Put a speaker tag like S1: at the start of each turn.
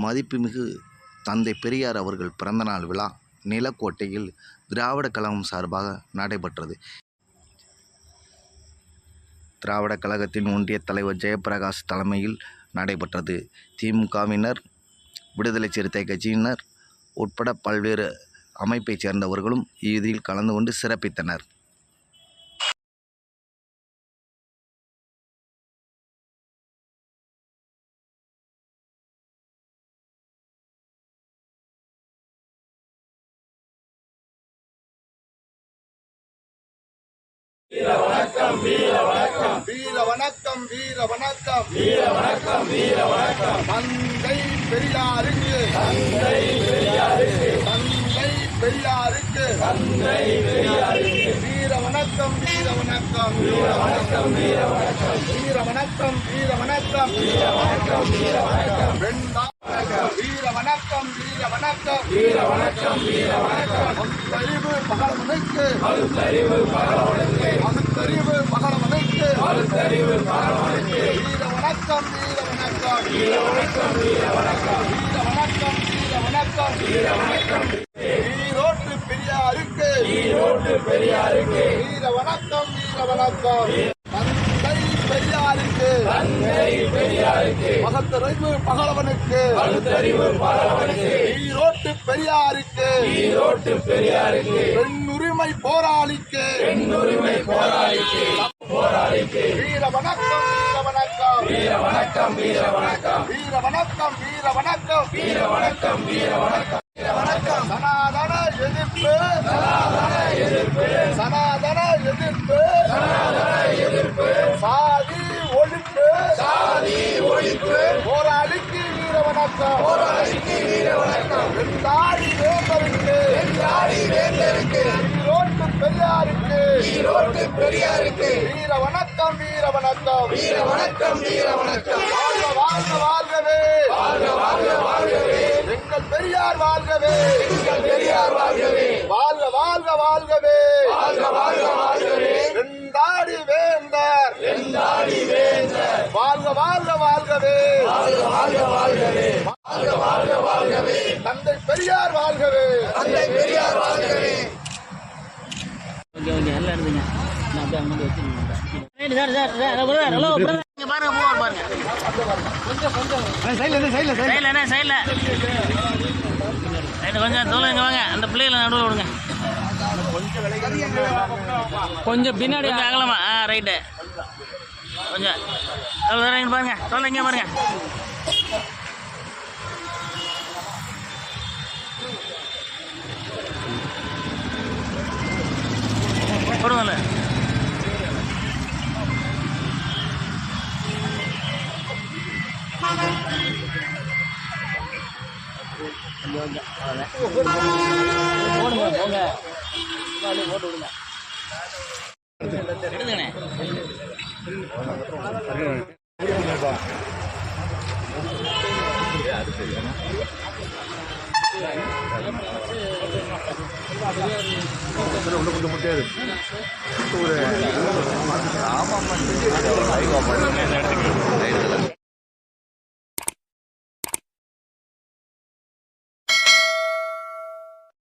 S1: மதிப்புமிகு தந்தை பெரியார் அவர்கள் பிறந்தநாள் விழா நிலக்கோட்டையில் திராவிட கழகம் சார்பாக நடைபெற்றது. திராவிட கழகத்தின் ஒன்றிய தலைவர் ஜெயபிரகாஷ் தலைமையில் நடைபெற்றது. திமுகவினர், விடுதலை சிறுத்தை கட்சியினர் உட்பட பல்வேறு அமைப்பைச் சேர்ந்தவர்களும் இதில் கலந்து கொண்டு சிறப்பித்தனர்.
S2: வீர வணக்கம் வீர வணக்கம் வீர வணக்கம் வீர வணக்கம் வீர வணக்கம் வீர வணக்கம் தந்தை பெரியாருக்கு தந்தை பெரியாருக்கு தந்தை பெரியாருக்கு தந்தை பெரியாருக்கு வீர வணக்கம் வீர வணக்கம் வீர வணக்கம் வீர வணக்கம் வீர வணக்கம் வீர வணக்கம் வீர வணக்கம் வீர வணக்கம் வீர வணக்கம் வீர வணக்கம் வீர வணக்கம் வீர வணக்கம் பகுத்தறிவு பகலவனுக்கு பகுத்தறிவு பகலவனுக்கு பகுத்தறிவு பகலவனுக்கு பகுத்தறிவு பகலவனுக்கு வீர வணக்கம் வீர வணக்கம் வீர வணக்கம் வீர வணக்கம் வீர வணக்கம் வீர வணக்கம் வீர வணக்கம் ஈரோட்டு பெரியாருக்கு ஈரோட்டு பெரியாருக்கு வீர வணக்கம் வீர வணக்கம் தந்தை பெரியாருக்கு தந்தை பெரியாருக்கு பகுத்தறிவு பகலவனுக்கு பகுத்தறிவு பகலவனுக்கு ஈரோட்டு பெரியாருக்கு ஈரோட்டு பெரியாருக்கு பெண்ணுரிமை போராளிக்கு பெண்ணுரிமை போராளிக்கு போராளிக்கு வீர வணக்கம் வீர வணக்கம் வீர வணக்கம் வீர வணக்கம் வீர வணக்கம் வீர வணக்கம் வீர வணக்கம் வீர வணக்கம் வீர வணக்கம் சனாதன எதிர்ப்பு சனாதன எதிர்ப்பு சனாதன எதிர்ப்பு சனாதன எதிர்ப்பு சாதி ஒழிப்பு சாதி ஒழிப்பு போராளிக்கு வீர வணக்கம் போராளிக்கு வீர வணக்கம் வெந்தாடி வேந்தருக்கு வெந்தாடி வேந்தருக்கு ஈரோட்டு பெரியாருக்கு ஈரோட்டு பெரியாருக்கு வீர வணக்கம் வீர வணக்கம் வீர வணக்கம் வீர வணக்கம் வாழ்க வாழ்க வாழ்கவே வாழ்க வாழ்க வாழ்கவே எங்கள் பெரியார் வாழ்கவே எங்கள் பெரியார் வாழ்கவே வாழ்க வாழ்க வாழ்கவே வாழ்க வாழ்க வாழ்கவே வெந்தாடி வேந்தர் வெந்தாடி வேந்தர் வாழ்க வாழ்க வாழ்கவே வாழ்க வாழ்க வாழ்கவே வாழ்க வாழ்க வாழ்கவே தந்தை பெரியார் வாழ்கவே தந்தை பெரியார் வாழ்கவே.
S3: எல்லாம் இருந்துங்க நான் அப்படியே அங்கே வச்சுருக்கேன் கொஞ்சம் தோலுங்க வாங்க அந்த பிள்ளைகளை நடுவில் விடுங்க கொஞ்சம் பின்னாடி அகலமா ரைட்டு கொஞ்சம் பாருங்க சொல்லுங்க பாருங்க போடுவாங்கல்ல போடுங்க போங்க போட்டு விடுங்க எடுத்துங்கண்ணே
S2: கொஞ்சம் முட்டையாது ஒரு